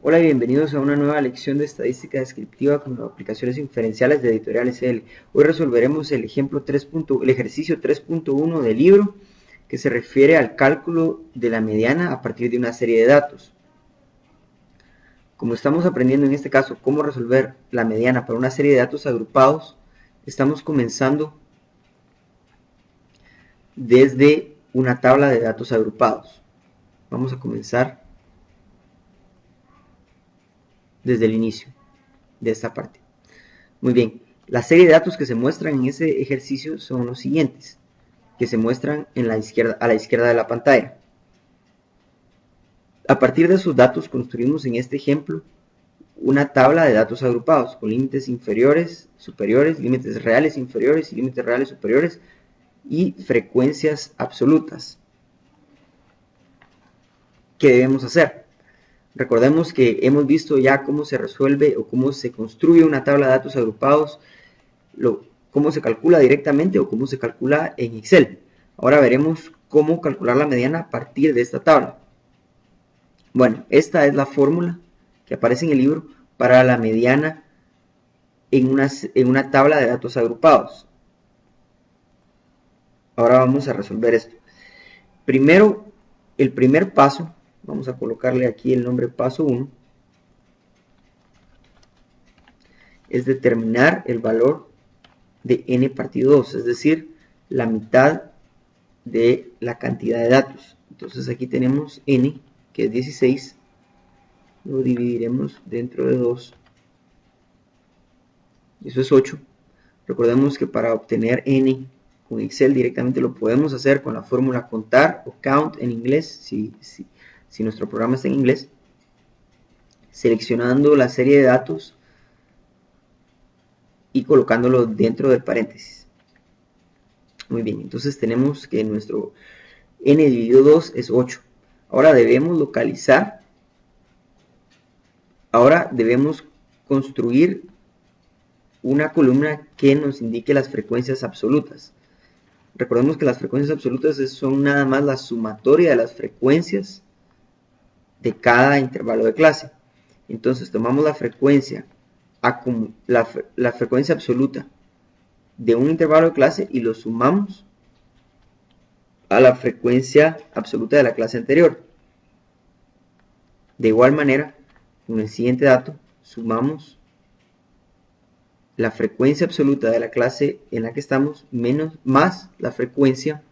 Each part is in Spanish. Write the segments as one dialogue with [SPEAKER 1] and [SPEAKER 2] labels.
[SPEAKER 1] Hola y bienvenidos a una nueva lección de estadística descriptiva con aplicaciones inferenciales de Editorial SL. Hoy resolveremos el ejercicio 3.1 del libro, que se refiere al cálculo de la mediana a partir de una serie de datos. Como estamos aprendiendo en este caso cómo resolver la mediana para una serie de datos agrupados, estamos comenzando desde una tabla de datos agrupados. Vamos a comenzar desde el inicio de esta parte. Muy bien, la serie de datos que se muestran en ese ejercicio son los siguientes, que se muestran a la izquierda de la pantalla. A partir de esos datos construimos en este ejemplo una tabla de datos agrupados con límites inferiores, superiores, límites reales inferiores y límites reales superiores y frecuencias absolutas. ¿Qué debemos hacer? Recordemos que hemos visto ya cómo se resuelve o cómo se construye una tabla de datos agrupados, cómo se calcula directamente o cómo se calcula en Excel. Ahora veremos cómo calcular la mediana a partir de esta tabla. Bueno, esta es la fórmula que aparece en el libro para la mediana en una tabla de datos agrupados. Ahora vamos a resolver esto. Primero, el primer paso, vamos a colocarle aquí el nombre paso 1, es determinar el valor de n partido 2, es decir, la mitad de la cantidad de datos. Entonces aquí tenemos n, que es 16, lo dividiremos dentro de 2, eso es 8. Recordemos que para obtener n con Excel directamente lo podemos hacer con la fórmula contar o count en inglés, si nuestro programa está en inglés, seleccionando la serie de datos y colocándolo dentro del paréntesis. Muy bien, entonces tenemos que nuestro n dividido 2 es 8. Ahora debemos construir una columna que nos indique las frecuencias absolutas. Recordemos que las frecuencias absolutas son nada más la sumatoria de las frecuencias de cada intervalo de clase. Entonces tomamos la frecuencia absoluta de un intervalo de clase y lo sumamos a la frecuencia absoluta de la clase anterior. De igual manera, con el siguiente dato, sumamos la frecuencia absoluta de la clase en la que estamos más la frecuencia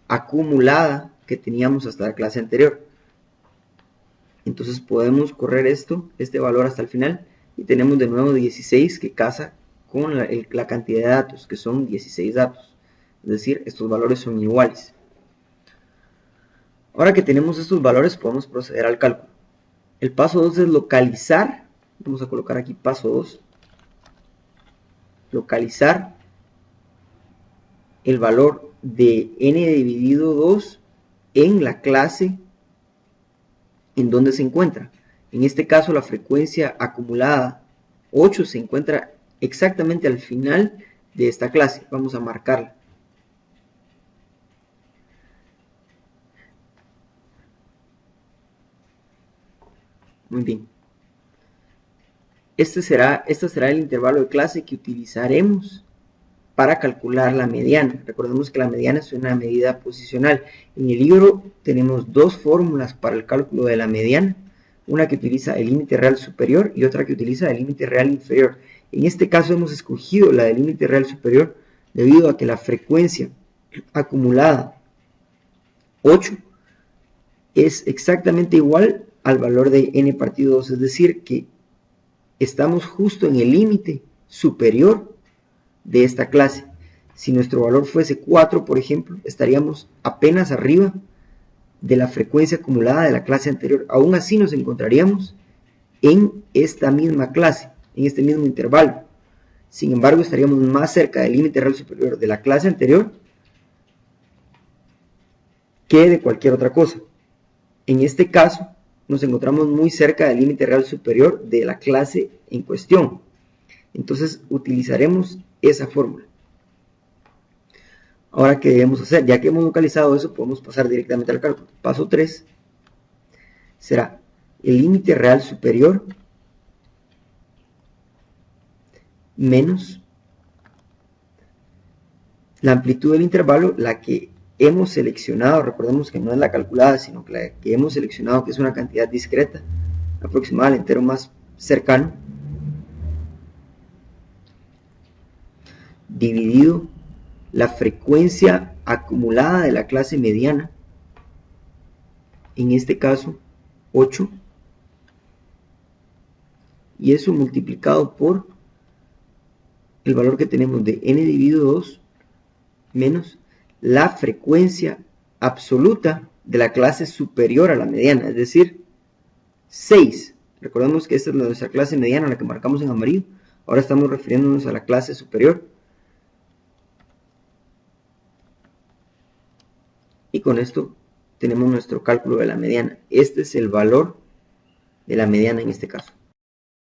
[SPEAKER 1] acumulada que teníamos hasta la clase anterior. Entonces podemos correr este valor hasta el final y tenemos de nuevo 16 que casa con la cantidad de datos, que son 16 datos. Es decir, estos valores son iguales. Ahora que tenemos estos valores podemos proceder al cálculo. El paso 2 es localizar. Vamos a colocar aquí paso 2. Localizar el valor de n dividido 2 en la clase en donde se encuentra. En este caso la frecuencia acumulada 8 se encuentra exactamente al final de esta clase. Vamos a marcarla. Muy bien. Este será el intervalo de clase que utilizaremos para calcular la mediana. Recordemos que la mediana es una medida posicional. En el libro tenemos dos fórmulas para el cálculo de la mediana. Una que utiliza el límite real superior y otra que utiliza el límite real inferior. En este caso hemos escogido la del límite real superior debido a que la frecuencia acumulada 8 es exactamente igual al valor de n partido 2, es decir que estamos justo en el límite superior de esta clase. Si nuestro valor fuese 4, por ejemplo, estaríamos apenas arriba de la frecuencia acumulada de la clase anterior. Aún así nos encontraríamos en esta misma clase, en este mismo intervalo. Sin embargo, estaríamos más cerca del límite real superior de la clase anterior que de cualquier otra cosa. En este caso, nos encontramos muy cerca del límite real superior de la clase en cuestión. Entonces, utilizaremos esa fórmula. Ahora, ¿qué debemos hacer? Ya que hemos localizado eso, podemos pasar directamente al cálculo. Paso 3 será el límite real superior menos la amplitud del intervalo, la que hemos seleccionado. Recordemos que no es la calculada, sino que la que hemos seleccionado, que es una cantidad discreta, aproximada al entero más cercano, dividido la frecuencia acumulada de la clase mediana, en este caso 8, y eso multiplicado por el valor que tenemos de n dividido 2 menos la frecuencia absoluta de la clase superior a la mediana, es decir, 6. Recordemos que esta es nuestra clase mediana, la que marcamos en amarillo. Ahora estamos refiriéndonos a la clase superior. Y con esto tenemos nuestro cálculo de la mediana. Este es el valor de la mediana en este caso.